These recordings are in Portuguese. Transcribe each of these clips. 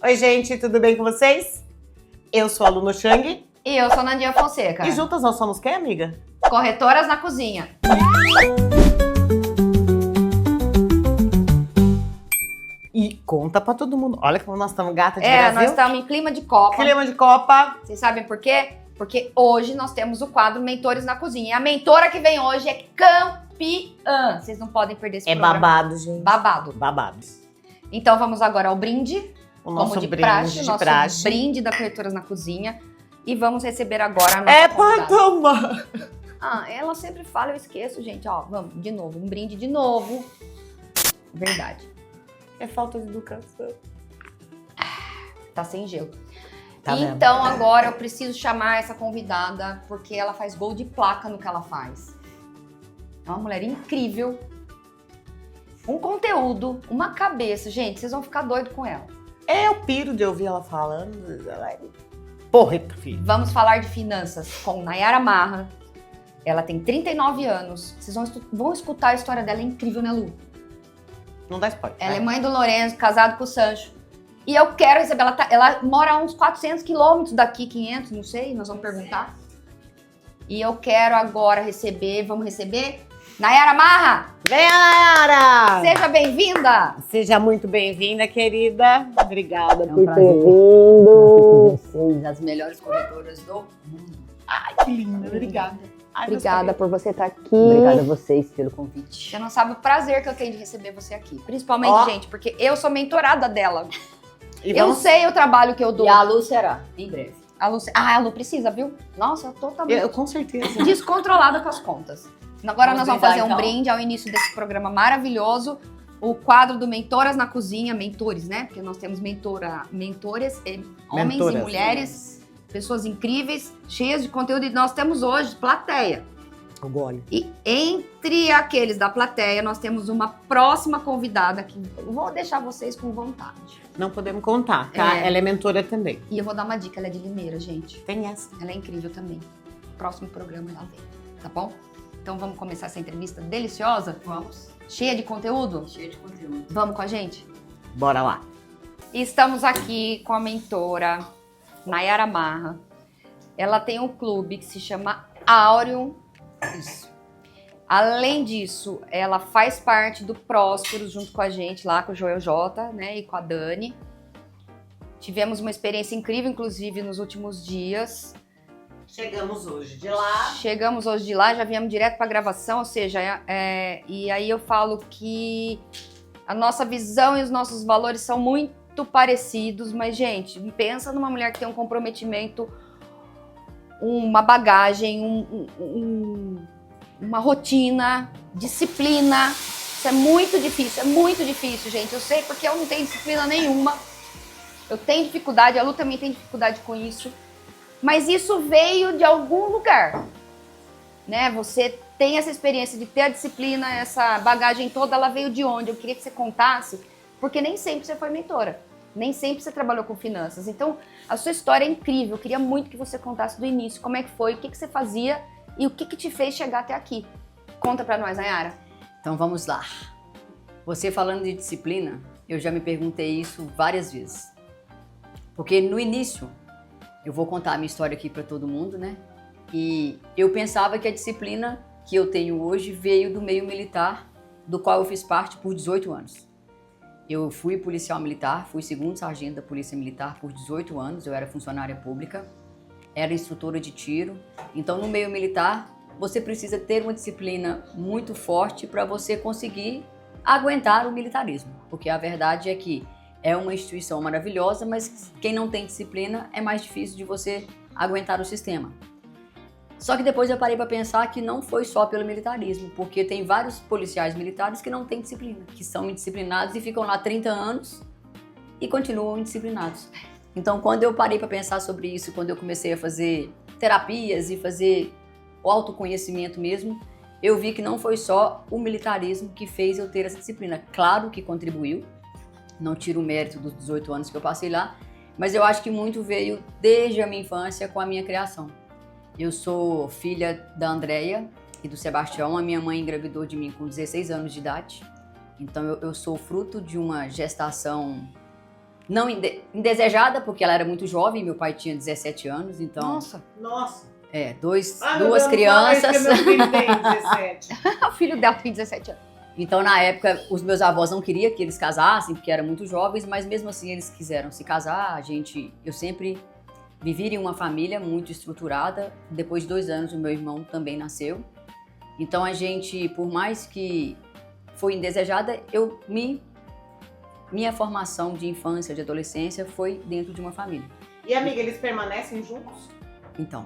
Oi, gente, tudo bem com vocês? Eu sou a Luna Chang. E eu sou a Nandinha Fonseca. E juntas nós somos quem, amiga? Corretoras na cozinha. E conta pra todo mundo. Olha como nós estamos gata de Brasil. Nós estamos em clima de Copa. Clima de Copa. Vocês sabem por quê? Porque hoje nós temos o quadro Mentores na Cozinha. E a mentora que vem hoje é campeã. Vocês não podem perder esse programa. É babado, gente. Babado. Babado. Então vamos agora ao brinde. O nosso como de brinde praxe, de nosso praxe. brinde da Corretoras na Cozinha. E vamos receber agora a nossa É pra convidada. tomar. Ela sempre fala, eu esqueço, gente. Ó, vamos, de novo. Um brinde de novo. Verdade. É falta de educação. Tá sem gelo. Tá vendo? Então agora eu preciso chamar essa convidada porque ela faz gol de placa no que ela faz. É uma mulher incrível. Um conteúdo, uma cabeça. Gente, vocês vão ficar doidos com ela. Eu piro de ouvir ela falando. Ela é porreta, filho. Vamos falar de finanças com Nayara Marra. Ela tem 39 anos. Vocês vão escutar a história dela, é incrível, né, Lu? Não dá spoiler. Ela é mãe do Lorenzo, casado com o Sancho. E eu quero receber, ela mora a uns 400 quilômetros daqui, 500, não sei, nós vamos perguntar. E eu quero agora vamos receber Nayara Marra! Vem, Nayara! Seja bem-vinda! Seja muito bem-vinda, querida. Obrigada É um por prazer ter estar vindo. com vocês, as melhores corretoras do mundo. Ai, que linda. Obrigada. Ai, Obrigada por você estar aqui. Obrigada a vocês pelo convite. Você não sabe o prazer que eu tenho de receber você aqui. Principalmente, Ó. gente, porque eu sou mentorada dela. E Eu vamos- sei o trabalho que eu dou. E a Lu será, em breve. A Lu, a Lu precisa, viu? Nossa, eu tô totalmente Eu, com certeza. descontrolada com as contas. Agora Vamos nós vamos brindar, fazer um então? brinde ao início desse programa maravilhoso. O quadro do Mentoras na Cozinha, mentores, né? Porque nós temos mentores, homens Mentoras. e mulheres, pessoas incríveis, cheias de conteúdo. E nós temos hoje plateia. O gole. E entre aqueles da plateia, nós temos uma próxima convidada que eu vou deixar vocês com vontade. Não podemos contar, tá? É. Ela é mentora também. E eu vou dar uma dica, ela é de Limeira, gente. Tem essa. Ela é incrível também. Próximo programa ela vem, tá bom? Então vamos começar essa entrevista deliciosa? Vamos. Cheia de conteúdo? Cheio de conteúdo. Vamos com a gente? Bora lá. E estamos aqui com a mentora Nayara Marra. Ela tem um clube que se chama Áureo. Isso. Além disso, ela faz parte do Prósperos junto com a gente lá, com o Joel J, né, e com a Dani. Tivemos uma experiência incrível, inclusive, nos últimos dias. Chegamos hoje de lá. Chegamos hoje de lá, já viemos direto para a gravação, ou seja, e aí eu falo que a nossa visão e os nossos valores são muito parecidos, mas, gente, pensa numa mulher que tem um comprometimento, uma bagagem, uma rotina, disciplina. Isso é muito difícil, gente. Eu sei porque eu não tenho disciplina nenhuma. Eu tenho dificuldade, a Lu também tem dificuldade com isso. Mas isso veio de algum lugar, né? Você tem essa experiência de ter a disciplina, essa bagagem toda, ela veio de onde? Eu queria que você contasse, porque nem sempre você foi mentora, nem sempre você trabalhou com finanças. Então, a sua história é incrível. Eu queria muito que você contasse do início, como é que foi, o que você fazia e o que te fez chegar até aqui. Conta pra nós, Nayara. Então vamos lá. Você falando de disciplina, eu já me perguntei isso várias vezes. Porque no início, eu vou contar a minha história aqui para todo mundo, né? E eu pensava que a disciplina que eu tenho hoje veio do meio militar, do qual eu fiz parte por 18 anos. Eu fui policial militar, fui segundo sargento da Polícia Militar por 18 anos, eu era funcionária pública, era instrutora de tiro. Então, no meio militar, você precisa ter uma disciplina muito forte para você conseguir aguentar o militarismo. Porque a verdade é que é uma instituição maravilhosa, mas quem não tem disciplina é mais difícil de você aguentar o sistema. Só que depois eu parei para pensar que não foi só pelo militarismo, porque tem vários policiais militares que não têm disciplina, que são indisciplinados e ficam lá 30 anos e continuam indisciplinados. Então, quando eu parei para pensar sobre isso, quando eu comecei a fazer terapias e fazer o autoconhecimento mesmo, eu vi que não foi só o militarismo que fez eu ter essa disciplina. Claro que contribuiu, não tiro o mérito dos 18 anos que eu passei lá, mas eu acho que muito veio desde a minha infância com a minha criação. Eu sou filha da Andréia e do Sebastião. A minha mãe engravidou de mim com 16 anos de idade. Então eu sou fruto de uma gestação Não indesejada, porque ela era muito jovem, meu pai tinha 17 anos, então... Nossa, Nossa. Duas Meu Deus, crianças. não fala isso que meu filho tem 17. o filho dela tem 17 anos. Então, na época, os meus avós não queriam que eles casassem, porque eram muito jovens, mas mesmo assim eles quiseram se casar. Eu sempre vivi em uma família muito estruturada. Depois de 2 anos, o meu irmão também nasceu. Então, a gente, por mais que foi indesejada, minha formação de infância, de adolescência, foi dentro de uma família. E, amiga, eles permanecem juntos? Então,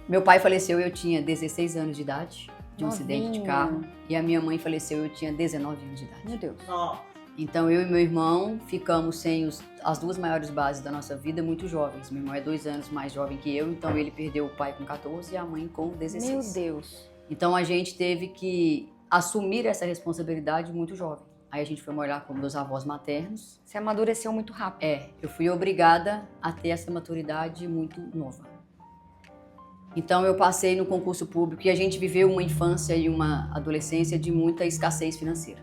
meu pai faleceu, eu tinha 16 anos de idade, de um acidente de carro. E a minha mãe faleceu, eu tinha 19 anos de idade. Meu Deus. Ó. Então, eu e meu irmão ficamos sem as 2 maiores bases da nossa vida muito jovens. Meu irmão é 2 anos mais jovem que eu, então ele perdeu o pai com 14 e a mãe com 16. Meu Deus. Então, a gente teve que assumir essa responsabilidade muito jovem. Aí a gente foi morar com meus avós maternos. Você amadureceu muito rápido. Eu fui obrigada a ter essa maturidade muito nova. Então eu passei no concurso público e a gente viveu uma infância e uma adolescência de muita escassez financeira.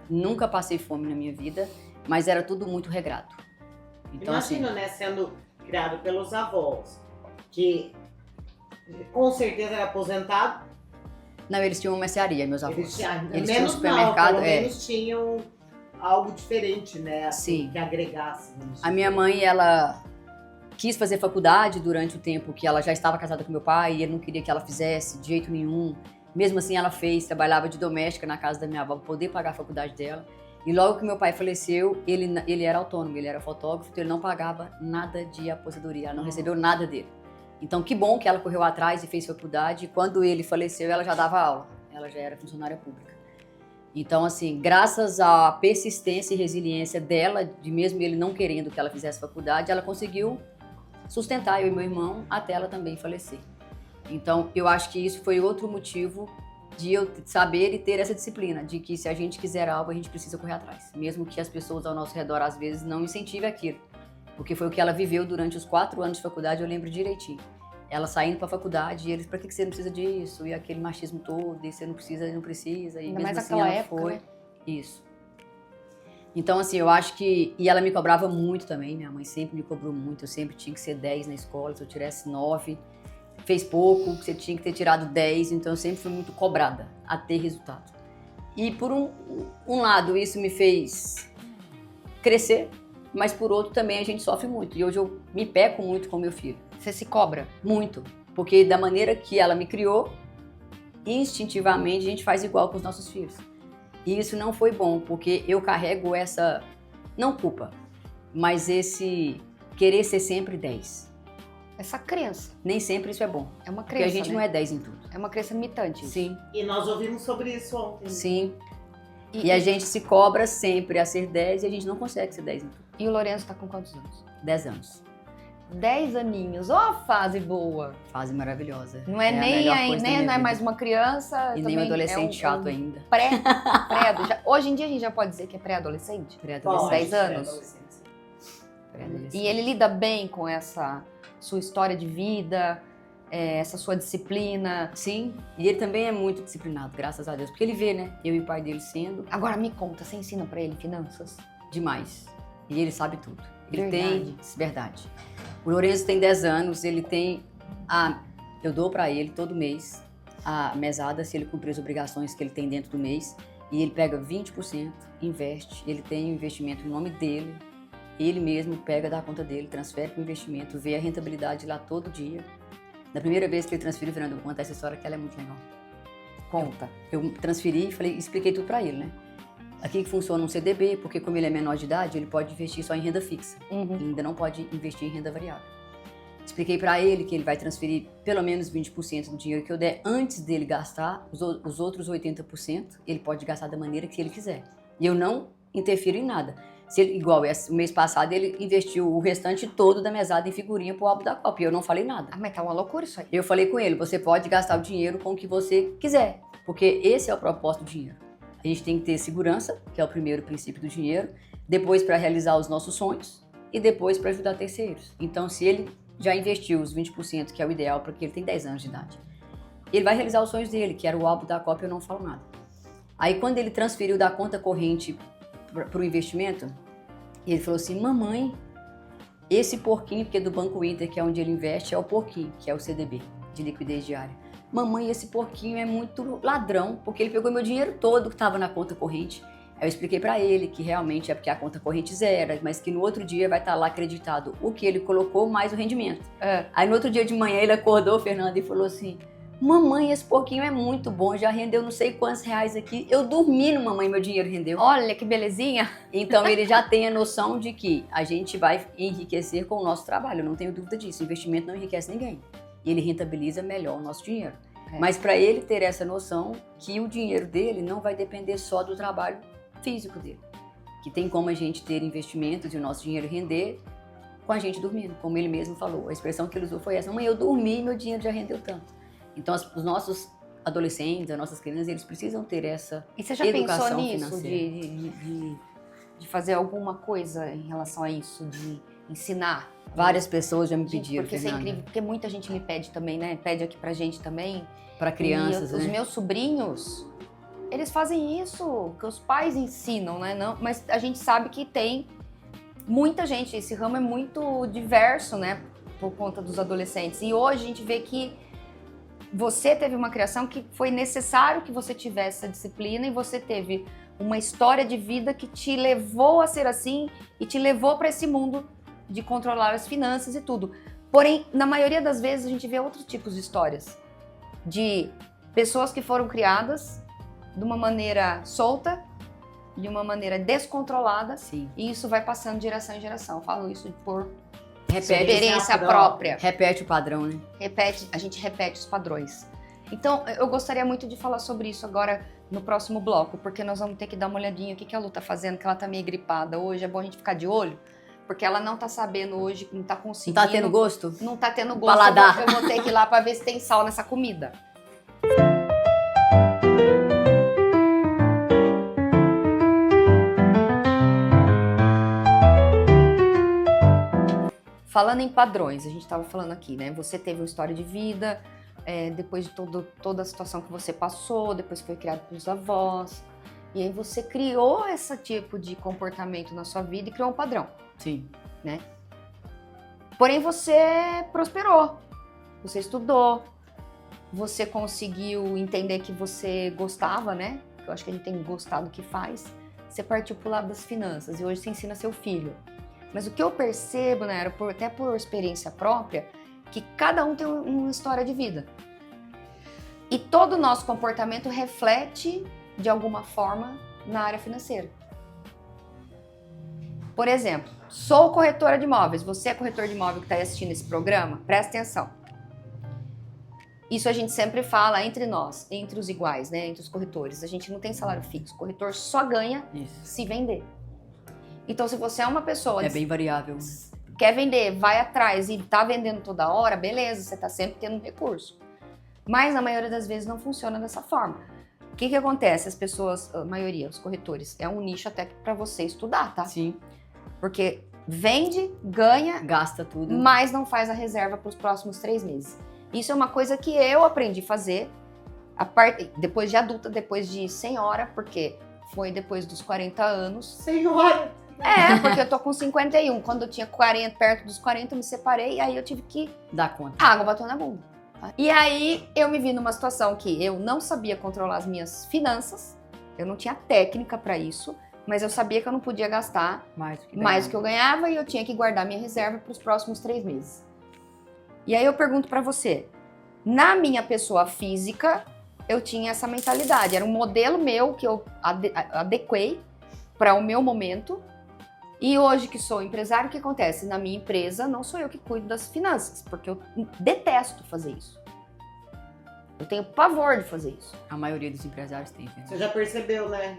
Nunca passei fome na minha vida, mas era tudo muito regrado. Então, Imagina, né, sendo criado pelos avós, que com certeza era aposentado. Não, eles tinham uma mercearia, meus avós. Eles tinham tinham um supermercado. pelo menos tinham algo diferente, né? Assim, Sim. que agregasse. A minha mãe, ela quis fazer faculdade durante o tempo que ela já estava casada com meu pai e ele não queria que ela fizesse de jeito nenhum. Mesmo assim, ela fez, trabalhava de doméstica na casa da minha avó para poder pagar a faculdade dela. E logo que meu pai faleceu, ele era autônomo, ele era fotógrafo, então ele não pagava nada de aposentadoria, ela não recebeu nada dele. Então, que bom que ela correu atrás e fez faculdade. E quando ele faleceu, ela já dava aula. Ela já era funcionária pública. Então, assim, graças à persistência e resiliência dela, de mesmo ele não querendo que ela fizesse faculdade, ela conseguiu sustentar eu e meu irmão até ela também falecer. Então, eu acho que isso foi outro motivo de eu saber e ter essa disciplina, de que se a gente quiser algo, a gente precisa correr atrás. Mesmo que as pessoas ao nosso redor, às vezes, não incentivem aquilo. Porque foi o que ela viveu durante os 4 anos de faculdade, eu lembro direitinho. Ela saindo para a faculdade e eles, pra que você não precisa disso? E aquele machismo todo, e você não precisa. E Ainda mesmo mais assim naquela ela época, foi. né? Isso. Então, assim, eu acho que... E ela me cobrava muito também, minha mãe sempre me cobrou muito. Eu sempre tinha que ser 10 na escola, se eu tirasse 9, fez pouco, você tinha que ter tirado 10. Então, eu sempre fui muito cobrada a ter resultado. E por um lado, isso me fez crescer, mas por outro também a gente sofre muito. E hoje eu me peco muito com meu filho. Você se cobra? Muito. Porque da maneira que ela me criou, instintivamente a gente faz igual com os nossos filhos. E isso não foi bom, porque eu carrego essa, não culpa, mas esse querer ser sempre 10. Essa crença. Nem sempre isso é bom. É uma Porque crença, a gente né? não é 10 em tudo. É uma crença limitante. isso. Sim, E nós ouvimos sobre isso ontem. sim. E a gente se cobra sempre a ser 10 e a gente não consegue ser 10 em tudo. E o Lourenço tá com quantos anos? 10 anos. 10 aninhos. Ó, fase boa. Fase maravilhosa. Não é, a nem, melhor aí, coisa da nem minha não é vida. mais uma criança. E nem também um adolescente é chato ainda. pré. Hoje em dia a gente já pode dizer que é pré-adolescente? Pré-adolescente. 10 anos. Pré-adolescente. E ele lida bem com essa sua história de vida, essa sua disciplina. Sim, e ele também é muito disciplinado, graças a Deus. Porque ele vê, né? Eu e o pai dele sendo Agora me conta, você ensina pra ele finanças? demais. E ele sabe tudo. Ele Verdade. tem... Verdade. O Lourenço tem 10 anos, ele tem... Eu dou pra ele todo mês a mesada, se ele cumprir as obrigações que ele tem dentro do mês. E ele pega 20%, investe. Ele tem um investimento no nome dele. Ele mesmo pega da conta dele, transfere para o investimento, vê a rentabilidade lá todo dia. Na primeira vez que ele transferiu, Fernando, eu vou contar essa história que ela é muito legal. Conta. Eu transferi e expliquei tudo para ele, né? Aqui que funciona um CDB, porque como ele é menor de idade, ele pode investir só em renda fixa. Uhum. Ele ainda não pode investir em renda variável. Expliquei para ele que ele vai transferir pelo menos 20% do dinheiro que eu der antes dele gastar, os outros 80% ele pode gastar da maneira que ele quiser. E eu não interfiro em nada. Se ele, igual o mês passado, ele investiu o restante todo da mesada em figurinha pro álbum da Copa. E eu não falei nada. Ah, mas tá uma loucura isso aí. Eu falei com ele, você pode gastar o dinheiro com o que você quiser. Porque esse é o propósito do dinheiro. A gente tem que ter segurança, que é o primeiro princípio do dinheiro. Depois para realizar os nossos sonhos. E depois para ajudar terceiros. Então, se ele já investiu os 20%, que é o ideal, porque ele tem 10 anos de idade, ele vai realizar os sonhos dele, que era o álbum da Copa, eu não falo nada. Aí, quando ele transferiu da conta corrente para o investimento, E ele falou assim, mamãe, esse porquinho, porque do Banco Inter, que é onde ele investe, é o porquinho, que é o CDB, de liquidez diária. Mamãe, esse porquinho é muito ladrão, porque ele pegou meu dinheiro todo que estava na conta corrente. Aí eu expliquei para ele que realmente é porque a conta corrente zera, mas que no outro dia vai estar lá acreditado o que ele colocou mais o rendimento. Aí no outro dia de manhã ele acordou, Fernanda, e falou assim, mamãe, esse porquinho é muito bom, já rendeu não sei quantos reais aqui. Eu dormi no mamãe, meu dinheiro rendeu. Olha que belezinha. Então ele já tem a noção de que a gente vai enriquecer com o nosso trabalho, eu não tenho dúvida disso. Investimento não enriquece ninguém. E ele rentabiliza melhor o nosso dinheiro. Mas para ele ter essa noção que o dinheiro dele não vai depender só do trabalho físico dele. Que tem como a gente ter investimentos e o nosso dinheiro render com a gente dormindo, como ele mesmo falou. A expressão que ele usou foi essa, mãe, eu dormi e meu dinheiro já rendeu tanto. Então os nossos adolescentes, as nossas crianças, eles precisam ter essa educação financeira. E você já pensou nisso, de fazer alguma coisa em relação a isso, de ensinar? Várias pessoas já me pediram, porque isso é Fernanda. incrível, porque muita gente me pede também, né? Pede aqui pra gente também. Para crianças, Os né? meus sobrinhos, eles fazem isso, que os pais ensinam, né? Não, mas a gente sabe que tem muita gente, esse ramo é muito diverso, né? Por conta dos adolescentes. E hoje a gente vê que você teve uma criação que foi necessário que você tivesse essa disciplina e você teve uma história de vida que te levou a ser assim e te levou para esse mundo de controlar as finanças e tudo. Porém, na maioria das vezes a gente vê outros tipos de histórias. De pessoas que foram criadas de uma maneira solta, de uma maneira descontrolada, Sim. e isso vai passando de geração em geração. Eu falo isso por Repete, experiência própria. repete o padrão, né? A gente repete os padrões. Então, eu gostaria muito de falar sobre isso agora no próximo bloco, porque nós vamos ter que dar uma olhadinha o que a Lu tá fazendo, que ela tá meio gripada hoje. É bom a gente ficar de olho, porque ela não tá sabendo hoje, não tá Não conseguindo. tá tendo gosto? Não tá tendo gosto. Paladar. Eu vou ter que ir lá pra ver se tem sal nessa comida. Falando em padrões, a gente estava falando aqui, né? Você teve uma história de vida, depois de toda a situação que você passou, depois foi criado pelos avós, e aí você criou esse tipo de comportamento na sua vida e criou um padrão. Sim. Porém, você prosperou, você estudou, você conseguiu entender que você gostava, né? Eu acho que a gente tem que gostar do que faz. Você partiu pro lado das finanças e hoje você ensina seu filho. Mas o que eu percebo, né, até por experiência própria, que cada um tem uma história de vida. E todo o nosso comportamento reflete, de alguma forma, na área financeira. Por exemplo, sou corretora de imóveis. Você é corretor de imóvel que está assistindo esse programa? Presta atenção. Isso a gente sempre fala entre nós, entre os iguais, né, entre os corretores. A gente não tem salário fixo. O corretor só ganha Isso. se vender. Então, se você é uma pessoa É bem variável. quer vender, vai atrás e tá vendendo toda hora, beleza, você tá sempre tendo um recurso. Mas na maioria das vezes não funciona dessa forma. O que acontece? As pessoas, a maioria, os corretores, é um nicho até para você estudar, tá? Sim. Porque vende, ganha, Gasta tudo. mas não faz a reserva para os próximos 3 meses. Isso é uma coisa que eu aprendi a fazer depois de adulta, depois de senhora, porque foi depois dos 40 anos. Senhora! Porque eu tô com 51. Quando eu tinha 40, perto dos 40, eu me separei e aí eu tive que... Dá conta. A água bateu na bunda. E aí eu me vi numa situação que eu não sabia controlar as minhas finanças, eu não tinha técnica pra isso, mas eu sabia que eu não podia gastar mais do que eu ganhava e eu tinha que guardar minha reserva para os próximos 3 meses. E aí eu pergunto pra você, na minha pessoa física, eu tinha essa mentalidade, era um modelo meu que eu adequei para o meu momento. E hoje que sou empresário, o que acontece? Na minha empresa, não sou eu que cuido das finanças, porque eu detesto fazer isso. Eu tenho pavor de fazer isso. A maioria dos empresários tem. Né? Você já percebeu, né?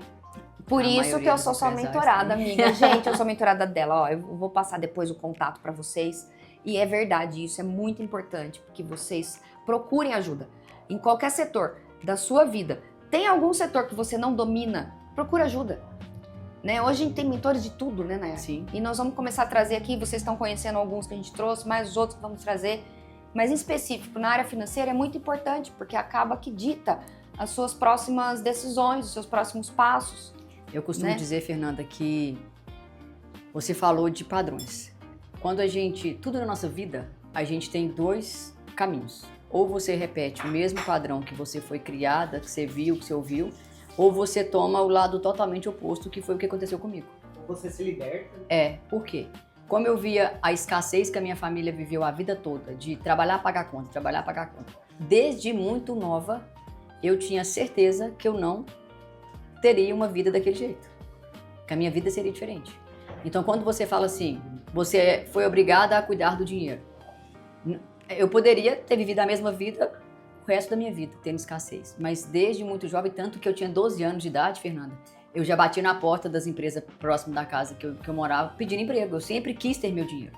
Por A isso maioria que eu dos sou sua empresários mentorada, tem. amiga. Gente, eu sou mentorada dela. Ó, eu vou passar depois o contato para vocês. E é verdade, isso é muito importante, porque vocês procurem ajuda. Em qualquer setor da sua vida. Tem algum setor que você não domina? Procura ajuda. Né? Hoje a gente tem mentores de tudo, né, Nayara? Sim. E nós vamos começar a trazer aqui, vocês estão conhecendo alguns que a gente trouxe, mais os outros que vamos trazer. Mas em específico, na área financeira é muito importante, porque acaba que dita as suas próximas decisões, os seus próximos passos. Eu costumo Né? dizer, Fernanda, que Você falou de padrões. Quando tudo na nossa vida, a gente tem dois caminhos. Ou você repete o mesmo padrão que você foi criada, que você viu, que você ouviu, ou você toma o lado totalmente oposto, que foi o que aconteceu comigo. Você se liberta. Por quê? Como eu via a escassez que a minha família viveu a vida toda, de trabalhar, pagar conta, trabalhar, pagar conta. Desde muito nova, eu tinha certeza que eu não teria uma vida daquele jeito. Que a minha vida seria diferente. Então, quando você fala assim, você foi obrigada a cuidar do dinheiro. Eu poderia ter vivido a mesma vida o resto da minha vida, tendo escassez. Mas desde muito jovem, tanto que eu tinha 12 anos de idade, Fernanda, eu já bati na porta das empresas próximas da casa que eu morava pedindo emprego. Eu sempre quis ter meu dinheiro.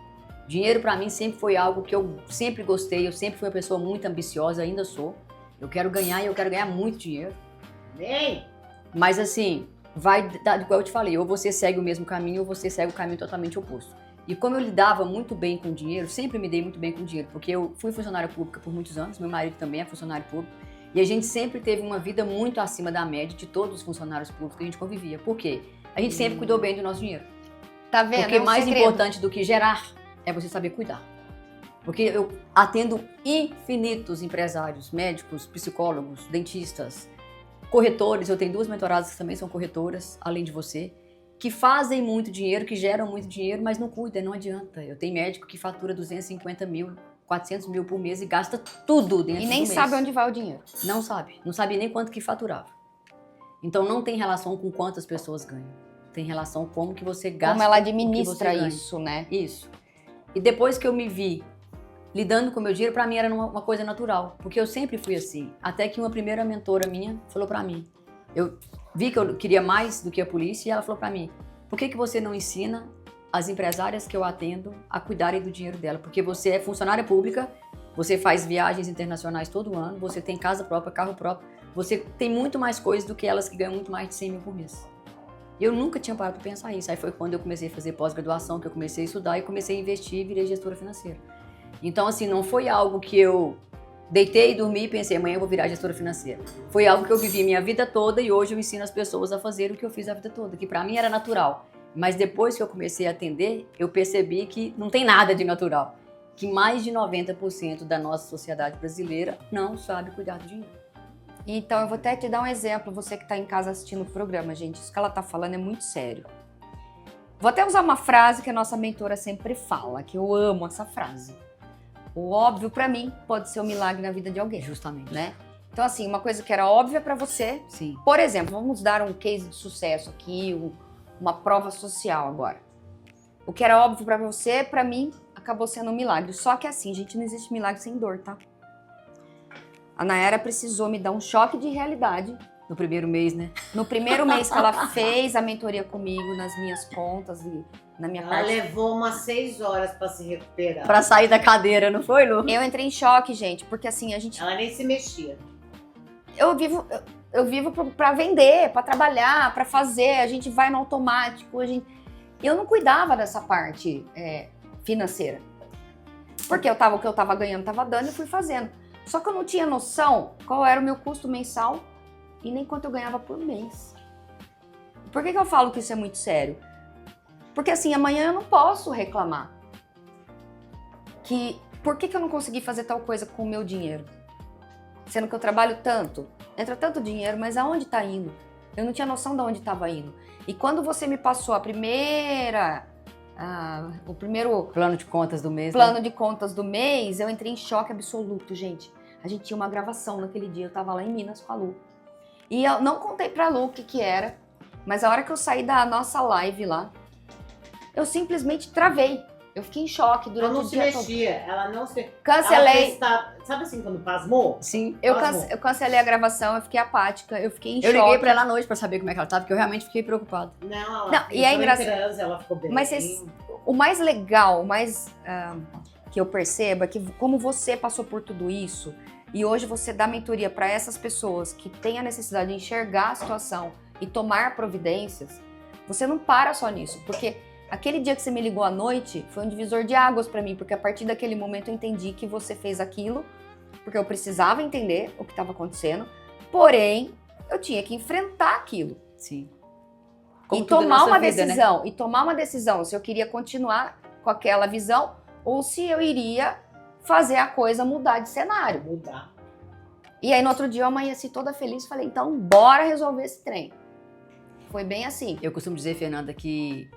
Dinheiro pra mim sempre foi algo que eu sempre gostei. Eu sempre fui uma pessoa muito ambiciosa, ainda sou. Eu quero ganhar e eu quero ganhar muito dinheiro. Vem! Mas assim, vai dar, igual eu te falei, ou você segue o mesmo caminho ou você segue o caminho totalmente oposto. E como eu lidava muito bem com o dinheiro, sempre me dei muito bem com o dinheiro, porque eu fui funcionária pública por muitos anos, meu marido também é funcionário público, e a gente sempre teve uma vida muito acima da média de todos os funcionários públicos que a gente convivia. Por quê? A gente sempre cuidou bem do nosso dinheiro. Tá vendo? Porque É um mais segredo. importante do que gerar é você saber cuidar. Porque eu atendo infinitos empresários, médicos, psicólogos, dentistas, corretores. Eu tenho 2 mentoradas que também são corretoras, além de você, que fazem muito dinheiro, que geram muito dinheiro, mas não cuidam, não adianta. Eu tenho médico que fatura 250 mil, 400 mil por mês e gasta tudo dentro do E mês. nem sabe onde vai o dinheiro. Não sabe. Não sabia nem quanto que faturava. Então não tem relação com quantas pessoas ganham. Tem relação com como que você gasta. Como ela o que você administra ganha. isso, né? Isso. E depois que eu me vi lidando com o meu dinheiro, pra mim era uma coisa natural. Porque eu sempre fui assim. Até que uma primeira mentora minha falou pra mim. Eu vi que eu queria mais do que a polícia e ela falou pra mim: por que você não ensina as empresárias que eu atendo a cuidarem do dinheiro dela? Porque você é funcionária pública, você faz viagens internacionais todo ano, você tem casa própria, carro próprio, você tem muito mais coisas do que elas que ganham muito mais de 100 mil por mês. Eu nunca tinha parado para pensar isso. Aí foi quando eu comecei a fazer pós-graduação, que eu comecei a estudar e comecei a investir e virei gestora financeira. Então, assim, não foi algo que eu deitei e dormi e pensei, amanhã eu vou virar gestora financeira. Foi algo que eu vivi minha vida toda e hoje eu ensino as pessoas a fazer o que eu fiz a vida toda, que pra mim era natural. Mas depois que eu comecei a atender, eu percebi que não tem nada de natural. Que mais de 90% da nossa sociedade brasileira não sabe cuidar do dinheiro. Então, eu vou até te dar um exemplo, você que tá em casa assistindo o programa, gente. Isso que ela tá falando é muito sério. Vou até usar uma frase que a nossa mentora sempre fala, que eu amo essa frase. O óbvio pra mim pode ser um milagre na vida de alguém. Justamente. Né? Então, assim, uma coisa que era óbvia pra você, Sim. por exemplo, vamos dar um case de sucesso aqui, uma prova social agora. O que era óbvio pra você, pra mim, acabou sendo um milagre. Só que assim, gente, não existe milagre sem dor, tá? A Nayara precisou me dar um choque de realidade. No primeiro mês, né? No primeiro mês que ela fez a mentoria comigo, nas minhas contas e na minha Ela parte. levou umas 6 horas pra se recuperar. Pra sair da cadeira, não foi, Lu? Eu entrei em choque, gente, porque assim, a gente... Ela nem se mexia. Eu vivo pra vender, pra trabalhar, pra fazer, a gente vai no automático, eu não cuidava dessa parte financeira. Porque o que eu tava ganhando, tava dando e fui fazendo. Só que eu não tinha noção qual era o meu custo mensal e nem quanto eu ganhava por mês. Por que eu falo que isso é muito sério? Porque assim, amanhã eu não posso reclamar. Por que eu não consegui fazer tal coisa com o meu dinheiro? Sendo que eu trabalho tanto, entra tanto dinheiro, mas aonde tá indo? Eu não tinha noção de onde estava indo. E quando você me passou o primeiro Plano de contas do mês. plano Né? de contas do mês, eu entrei em choque absoluto, gente. A gente tinha uma gravação naquele dia, eu tava lá em Minas com a Lu. E eu não contei pra Lu o que era, mas a hora que eu saí da nossa live lá, eu simplesmente travei. Eu fiquei em choque Ela durante não o se dia todo. mexia, ela não se... Cancelei. Sabe assim, quando pasmou? Sim. Eu Pasmou. cancelei a gravação, eu fiquei apática, eu fiquei em Eu choque. liguei pra ela à noite pra saber como é que ela tava, porque eu realmente fiquei preocupada. Não, ela Não, e é entrou em engraçado. transe, ela ficou bem. Mas o mais legal, que eu percebo é que como você passou por tudo isso e hoje você dá mentoria para essas pessoas que têm a necessidade de enxergar a situação e tomar providências, você não para só nisso, porque aquele dia que você me ligou à noite foi um divisor de águas para mim, porque a partir daquele momento eu entendi que você fez aquilo, porque eu precisava entender o que estava acontecendo, porém eu tinha que enfrentar aquilo. Sim. Como e tudo na tomar nossa uma vida, né? decisão, e tomar uma decisão se eu queria continuar com aquela visão ou se eu iria fazer a coisa mudar de cenário. Mudar. E aí no outro dia eu amanheci toda feliz e falei, então bora resolver esse trem. Foi bem assim. Eu costumo dizer, Fernanda, que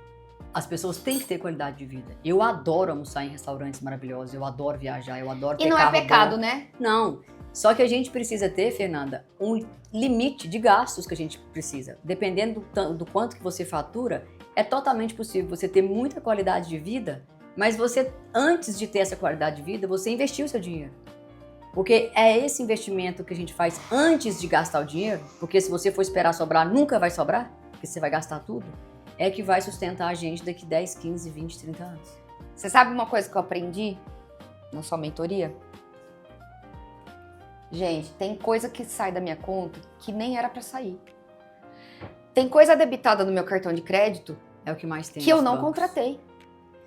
as pessoas têm que ter qualidade de vida. Eu adoro almoçar em restaurantes maravilhosos, eu adoro viajar, eu adoro ter E não é carro pecado, bom. né? Não. Só que a gente precisa ter, Fernanda, um limite de gastos que a gente precisa. Dependendo do quanto que você fatura, é totalmente possível você ter muita qualidade de vida, mas você, antes de ter essa qualidade de vida, você investiu o seu dinheiro. Porque é esse investimento que a gente faz antes de gastar o dinheiro, porque se você for esperar sobrar, nunca vai sobrar, porque você vai gastar tudo, é que vai sustentar a gente daqui 10, 15, 20, 30 anos. Você sabe uma coisa que eu aprendi na sua mentoria? Gente, tem coisa que sai da minha conta que nem era pra sair. Tem coisa debitada no meu cartão de crédito É o que mais tem que eu nos não bancos. contratei.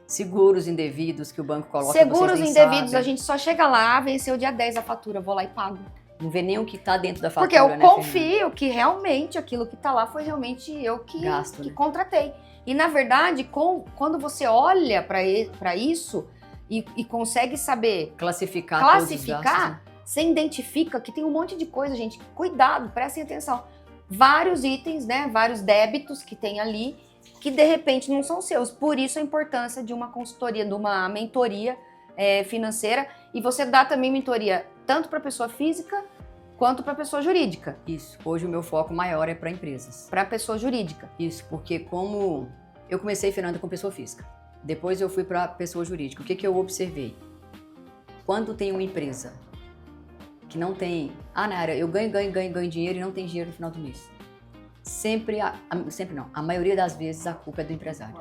Seguros indevidos que o banco coloca. Seguros vocês nem indevidos, sabem. a gente só chega lá, venceu dia 10 a fatura, vou lá e pago. Não vê nem o que tá dentro da Porque fatura, eu né, Fernanda? confio que realmente aquilo que tá lá foi realmente eu que, Gasto, que né? contratei. E na verdade, quando você olha pra isso e consegue saber Classificar todos os classificar, gastos, né? você identifica que tem um monte de coisa, gente. Cuidado, prestem atenção. Vários itens, né? Vários débitos que tem ali que de repente não são seus. Por isso a importância de uma consultoria, de uma mentoria financeira. E você dá também mentoria tanto para pessoa física quanto para pessoa jurídica. Isso. Hoje o meu foco maior é para empresas. Para pessoa jurídica. Isso, porque como eu comecei, Fernanda, com pessoa física. Depois eu fui para pessoa jurídica. O que eu observei? Quando tem uma empresa que não tem... Nayara, eu ganho dinheiro e não tem dinheiro no final do mês. Sempre não. A maioria das vezes a culpa é do empresário.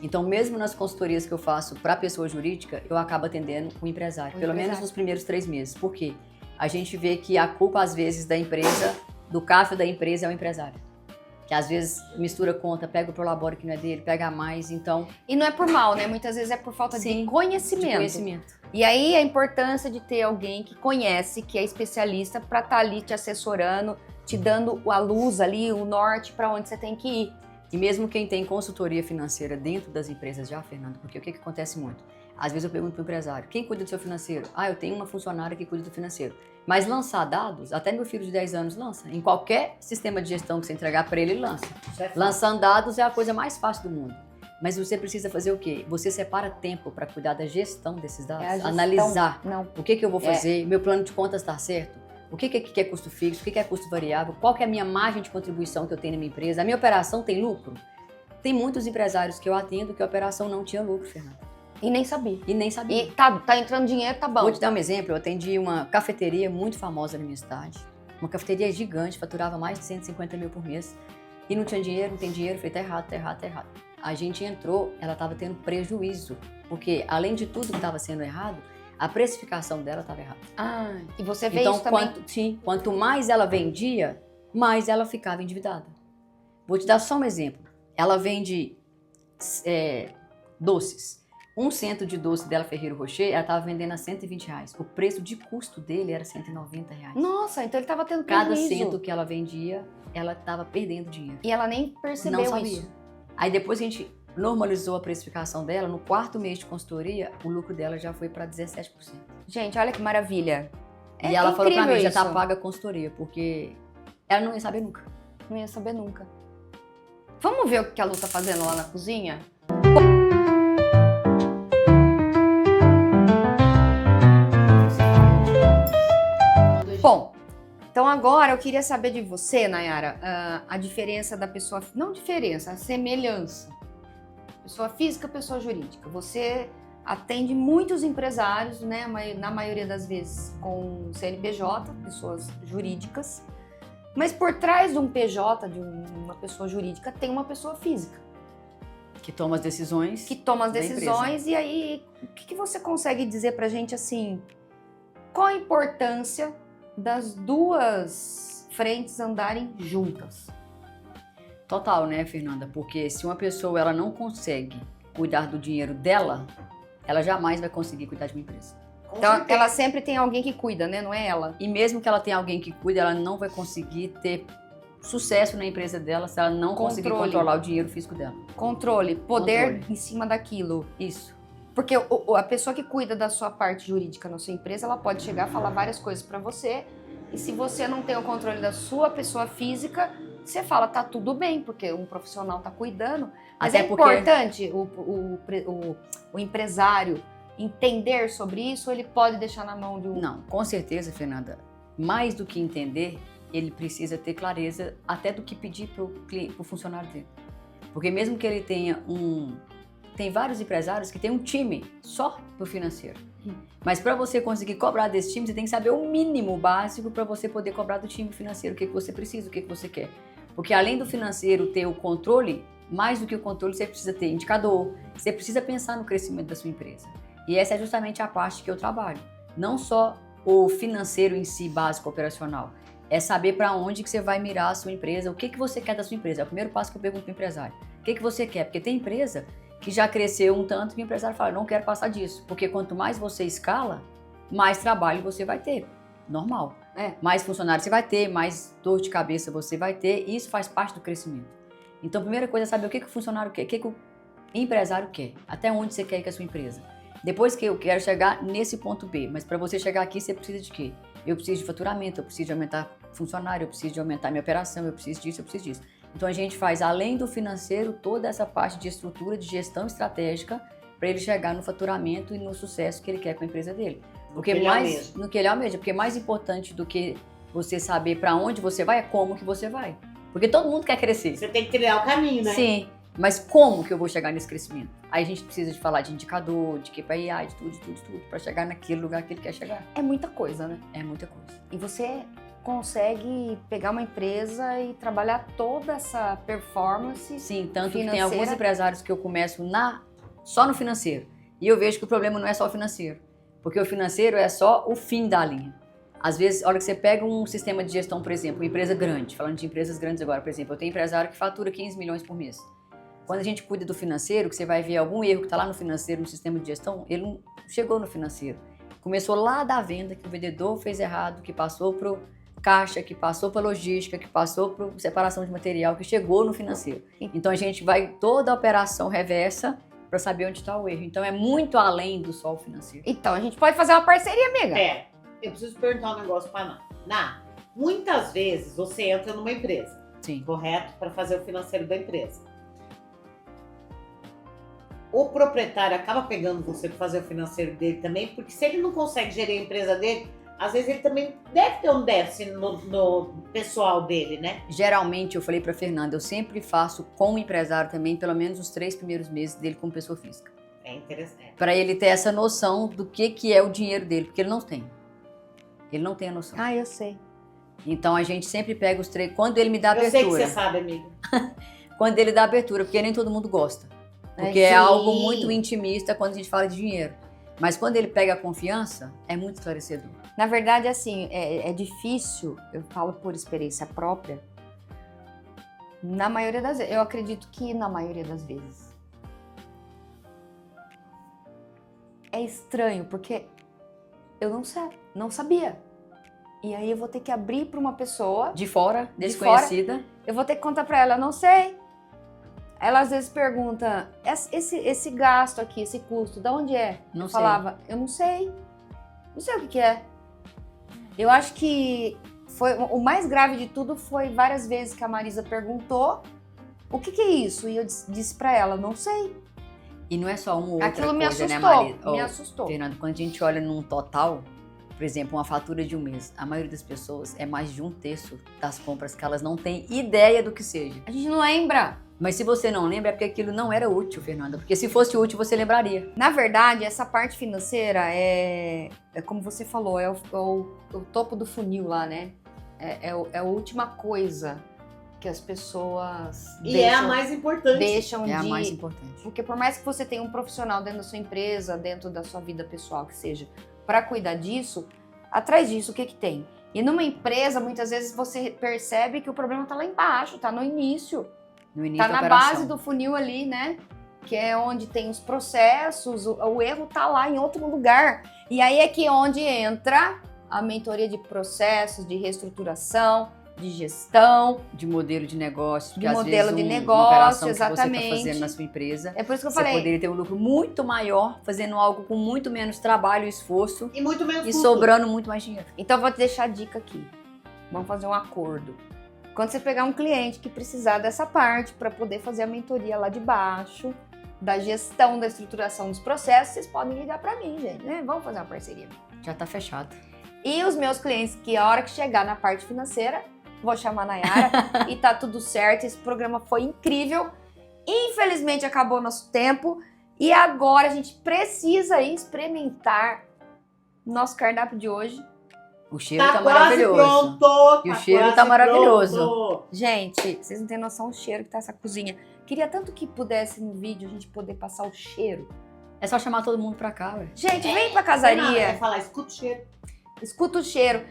Então, mesmo nas consultorias que eu faço para pessoa jurídica, eu acabo atendendo o empresário. Pelo menos nos primeiros 3 meses. Por quê? A gente vê que a culpa, às vezes, da empresa, do caixa da empresa é o empresário. Que às vezes mistura conta, pega o prolabore que não é dele, pega a mais, então... E não é por mal, né? Muitas vezes é por falta Sim, de conhecimento. De conhecimento. E aí a importância de ter alguém que conhece, que é especialista, para estar ali te assessorando, te dando a luz ali, o norte para onde você tem que ir. E mesmo quem tem consultoria financeira dentro das empresas já, Fernando, porque o que acontece muito? Às vezes eu pergunto para o empresário, quem cuida do seu financeiro? Eu tenho uma funcionária que cuida do financeiro. Mas lançar dados, até meu filho de 10 anos lança. Em qualquer sistema de gestão que você entregar para ele, ele lança. Lançando dados é a coisa mais fácil do mundo. Mas você precisa fazer o quê? Você separa tempo para cuidar da gestão desses dados. É a gestão. Analisar Não. o que eu vou fazer, meu plano de contas está certo, o que é custo fixo, o que é custo variável, qual que é a minha margem de contribuição que eu tenho na minha empresa, a minha operação tem lucro? Tem muitos empresários que eu atendo que a operação não tinha lucro, Fernanda. E nem sabia. E nem sabia. E tá entrando dinheiro, tá bom. Vou te dar um exemplo, eu atendi uma cafeteria muito famosa na minha cidade, uma cafeteria gigante, faturava mais de 150 mil por mês, e não tinha dinheiro, não tem dinheiro, falei, tá errado. A gente entrou, ela estava tendo prejuízo, porque além de tudo que estava sendo errado, a precificação dela estava errada. E você vê Então, isso também? quanto mais ela vendia, mais ela ficava endividada. Vou te dar só um exemplo. Ela vende doces. 1 cento de doce dela Ferreiro Rocher, ela estava vendendo a R$120. O preço de custo dele era R$190. Nossa, então ele tava tendo Cada prejuízo. cento que ela vendia, ela estava perdendo dinheiro. E ela nem percebeu Não sabia. isso. Aí depois a gente normalizou a precificação dela, no 4º mês de consultoria, o lucro dela já foi para 17%. Gente, olha que maravilha. E ela falou pra mim, incrível já tá isso. paga a consultoria, porque ela não ia saber nunca. Não ia saber nunca. Vamos ver o que a Lu tá fazendo lá na cozinha? Bom, então agora eu queria saber de você, Nayara, a diferença da pessoa... Não diferença, a semelhança. Pessoa física, pessoa jurídica. Você atende muitos empresários, né, na maioria das vezes com CNPJ, pessoas jurídicas. Mas por trás de um PJ, de uma pessoa jurídica, tem uma pessoa física. Que toma as decisões. Que toma as da decisões. E aí, o que você consegue dizer pra gente, assim, qual a importância das duas frentes andarem juntas? Total, né, Fernanda? Porque se uma pessoa ela não consegue cuidar do dinheiro dela, ela jamais vai conseguir cuidar de uma empresa. Então, ela sempre tem alguém que cuida, né? Não é ela. E mesmo que ela tenha alguém que cuida, ela não vai conseguir ter sucesso na empresa dela se ela não conseguir Controle. controlar o dinheiro físico dela. Controle, poder Controle. em cima daquilo. Isso. Porque a pessoa que cuida da sua parte jurídica na sua empresa, ela pode chegar e falar várias coisas pra você. E se você não tem o controle da sua pessoa física, você fala, tá tudo bem, porque um profissional tá cuidando. Mas Até é porque- importante o empresário entender sobre isso, ou ele pode deixar na mão de um... Não, com certeza, Fernanda. Mais do que entender, ele precisa ter clareza até do que pedir pro funcionário dele. Porque mesmo que ele tenha Tem vários empresários que têm um time só pro financeiro. Mas para você conseguir cobrar desse time, você tem que saber o mínimo básico para você poder cobrar do time financeiro, o que você precisa, o que você quer. Porque além do financeiro ter o controle, mais do que o controle, você precisa ter indicador, você precisa pensar no crescimento da sua empresa. E essa é justamente a parte que eu trabalho. Não só o financeiro em si, básico, operacional. É saber para onde que você vai mirar a sua empresa, o que você quer da sua empresa. É o primeiro passo que eu pergunto para o empresário. O que você quer? Porque tem empresa que já cresceu um tanto que o empresário fala, não quero passar disso. Porque quanto mais você escala, mais trabalho você vai ter. Normal. Mais funcionários você vai ter, mais dor de cabeça você vai ter. E isso faz parte do crescimento. Então, a primeira coisa é saber o que o funcionário quer, o que o empresário quer. Até onde você quer ir com a sua empresa. Depois que eu quero chegar nesse ponto B. Mas para você chegar aqui, você precisa de quê? Eu preciso de faturamento, eu preciso de aumentar funcionário, eu preciso de aumentar minha operação, eu preciso disso, eu preciso disso. Então a gente faz, além do financeiro, toda essa parte de estrutura, de gestão estratégica, para ele chegar no faturamento e no sucesso que ele quer com a empresa dele. Porque no que ele almeja. Porque mais importante do que você saber para onde você vai, é como que você vai. Porque todo mundo quer crescer. Você tem que criar o caminho, né? Sim, mas como que eu vou chegar nesse crescimento? Aí a gente precisa de falar de indicador, de KPI, de tudo, para chegar naquele lugar que ele quer chegar. É muita coisa, né? É muita coisa. E você consegue pegar uma empresa e trabalhar toda essa performance. Sim, tanto que tem financeira. alguns empresários que eu começo só no financeiro. E eu vejo que o problema não é só o financeiro. Porque o financeiro é só o fim da linha. Às vezes, a hora que você pega um sistema de gestão, por exemplo, uma empresa grande, falando de empresas grandes agora, por exemplo, eu tenho empresário que fatura 15 milhões por mês. Quando a gente cuida do financeiro, que você vai ver algum erro que está lá no financeiro, no sistema de gestão, ele não chegou no financeiro. Começou lá da venda, que o vendedor fez errado, que passou para o caixa, que passou para logística, que passou para separação de material, que chegou no financeiro. Então a gente vai toda a operação reversa para saber onde está o erro. Então é muito além do só o financeiro. Então, a gente pode fazer uma parceria, amiga. Eu preciso perguntar um negócio pra Ná. Ná, muitas vezes você entra numa empresa, Sim. correto? Para fazer o financeiro da empresa. O proprietário acaba pegando você para fazer o financeiro dele também, porque se ele não consegue gerir a empresa dele, às vezes ele também deve ter um déficit no pessoal dele, né? Geralmente, eu falei para Fernanda, eu sempre faço com o empresário também, pelo menos os 3 primeiros meses dele como pessoa física. É interessante. Para ele ter essa noção do que é o dinheiro dele, porque ele não tem. Ele não tem a noção. Ah, eu sei. Então a gente sempre pega os 3, quando ele me dá Eu sei que abertura. você sabe, amiga. Quando ele dá abertura, porque nem todo mundo gosta. Porque Sim. é algo muito intimista quando a gente fala de dinheiro. Mas quando ele pega a confiança, é muito esclarecedor. Na verdade, assim, é difícil, eu falo por experiência própria, na maioria das vezes, eu acredito que na maioria das vezes. É estranho, porque eu não sabia. E aí eu vou ter que abrir para uma pessoa, De fora, De desconhecida. eu vou ter que contar para ela, eu não sei. Ela às vezes pergunta, esse gasto aqui, esse custo, de onde é? Não Eu sei. falava, eu não sei. Não sei o que é. Eu acho que foi o mais grave de tudo foi várias vezes que a Marisa perguntou o que é isso? E eu disse pra ela, não sei. E não é só uma ou outra Aquilo me coisa, assustou, né, Marisa? me Ó, assustou. Fernando, quando a gente olha num total, por exemplo, uma fatura de um mês, a maioria das pessoas é mais de 1/3 das compras que elas não têm ideia do que seja. A gente não lembra. Mas se você não lembra, é porque aquilo não era útil, Fernanda. Porque se fosse útil, você lembraria. Na verdade, essa parte financeira é como você falou, é o topo do funil lá, né? É a última coisa que as pessoas E é a mais importante. deixam É a de... mais importante. Porque por mais que você tenha um profissional dentro da sua empresa, dentro da sua vida pessoal, que seja, para cuidar disso, atrás disso, o que tem? E numa empresa, muitas vezes você percebe que o problema tá lá embaixo, tá no início. No início Tá da na operação. base do funil ali, né? Que é onde tem os processos, o erro tá lá em outro lugar. E aí é que onde entra a mentoria de processos, de reestruturação, de gestão, De modelo de negócio, porque De às modelo vezes de uma negócio, operação que você exatamente. está fazendo na sua empresa, é por isso que eu você falei. poderia ter um lucro muito maior, fazendo algo com muito menos trabalho e esforço E muito menos e custo. sobrando muito mais dinheiro. Então eu vou te deixar a dica aqui. Vamos fazer um acordo. Quando você pegar um cliente que precisar dessa parte para poder fazer a mentoria lá de baixo, da gestão, da estruturação dos processos, vocês podem ligar para mim, gente, né? Vamos fazer uma parceria. Já tá fechado. E os meus clientes que a hora que chegar na parte financeira, vou chamar a Nayara e tá tudo certo. Esse programa foi incrível. Infelizmente acabou nosso tempo e agora a gente precisa experimentar nosso cardápio de hoje. O cheiro Tá tá quase maravilhoso. pronto. E o tá cheiro quase tá maravilhoso. pronto. Gente, vocês não têm noção do cheiro que tá essa cozinha. Queria tanto que pudesse no vídeo a gente poder passar o cheiro. É só chamar todo mundo pra cá, ué. Gente, vem pra Não, casaria, é falar, escuta o cheiro. escuta o cheiro.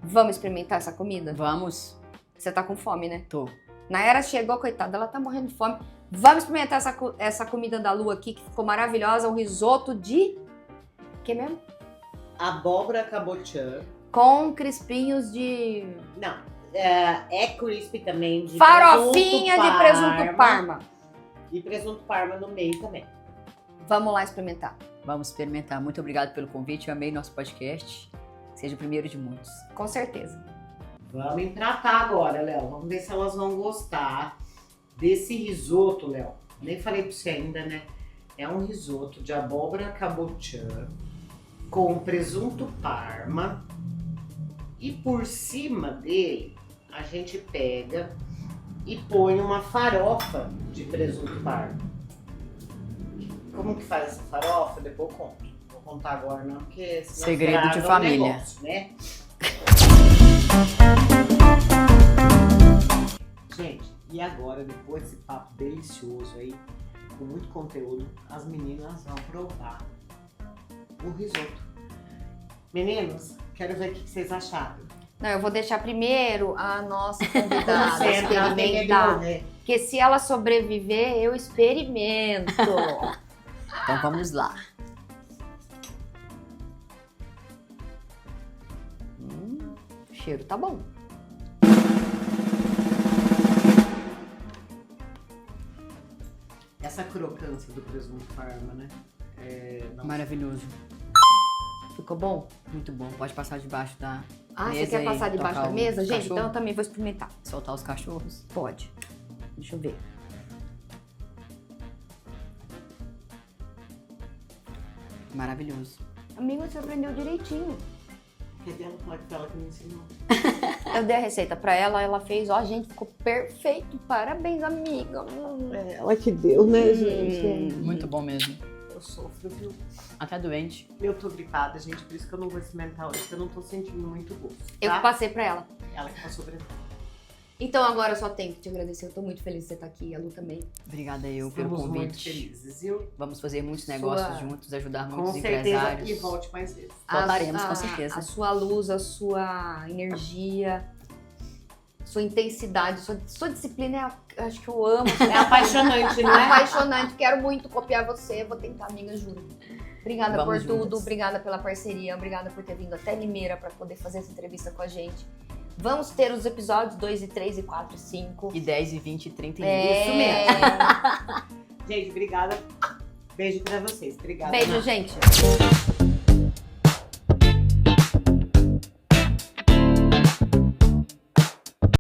Vamos experimentar essa comida? Vamos. Você tá com fome, né? Tô. Nayara chegou, coitada, ela tá morrendo de fome. Vamos experimentar essa comida da Lu aqui, que ficou maravilhosa. Um risoto de... que mesmo? Abóbora cabotiã. Com crispinhos de... Não, é crispy também. De farofinha de presunto parma. E presunto parma no meio também. Vamos lá experimentar. Vamos experimentar. Muito obrigado pelo convite. Eu amei nosso podcast. Seja o primeiro de muitos. Com certeza. Vamos empratar agora, Léo. Vamos ver se elas vão gostar desse risoto, Léo. Nem falei pra você ainda, né? É um risoto de abóbora cabotiã com presunto parma. E por cima dele, a gente pega e põe uma farofa de presunto parma. Como que faz essa farofa? Depois eu conto. Vou contar agora não, porque senão Segredo de estraga o família. negócio, né? Gente, e agora, depois desse papo delicioso aí, com muito conteúdo, as meninas vão provar o risoto. Meninos, quero ver o que vocês acharam. Não, eu vou deixar primeiro a nossa Como convidada sempre, ela tem medo de experimentar. morrer. Porque se ela sobreviver, eu experimento. Então vamos lá. O cheiro tá bom. Essa crocância do presunto parma, né? Nossa. Maravilhoso. Ficou bom? Muito bom. Pode passar debaixo da Ah, mesa você quer e passar debaixo tocar da o mesa? Gente, cachorro? então eu também vou experimentar. Soltar os cachorros. Pode. Deixa eu ver. Maravilhoso. Amigo, você aprendeu direitinho. Cadê ela que me ensinou? Eu dei a receita pra ela, ela fez. Ó, gente, ficou perfeito. Parabéns, amiga. Ela que deu, né, gente? Muito bom mesmo. Eu sofro, viu? Até doente. Eu tô gripada, gente, por isso que eu não vou experimentar hoje, porque eu não tô sentindo muito gosto. Eu Tá? que passei pra ela. Ela que passou pra mim. Então agora eu só tenho que te agradecer. Eu tô muito feliz de você estar aqui. A Lu também. Obrigada eu pelo Estamos muito convite. felizes, viu? Vamos fazer muitos Sua- negócios juntos, ajudar Com muitos certeza. empresários. E volte mais vezes. Voltaremos, com certeza. A sua luz, a sua energia, sua intensidade, sua disciplina, acho que eu amo. É apaixonante, É não é? apaixonante. Quero muito copiar você. Vou tentar, amiga, juro. Obrigada Vamos por tudo. juntas. Obrigada pela parceria. Obrigada por ter vindo até Limeira para poder fazer essa entrevista com a gente. Vamos ter os episódios 2 e 3 e 4 e 5. E 10, e 20, e 30 e Isso Gente, obrigada. Beijo pra vocês. Obrigada. Beijo, Ana. gente.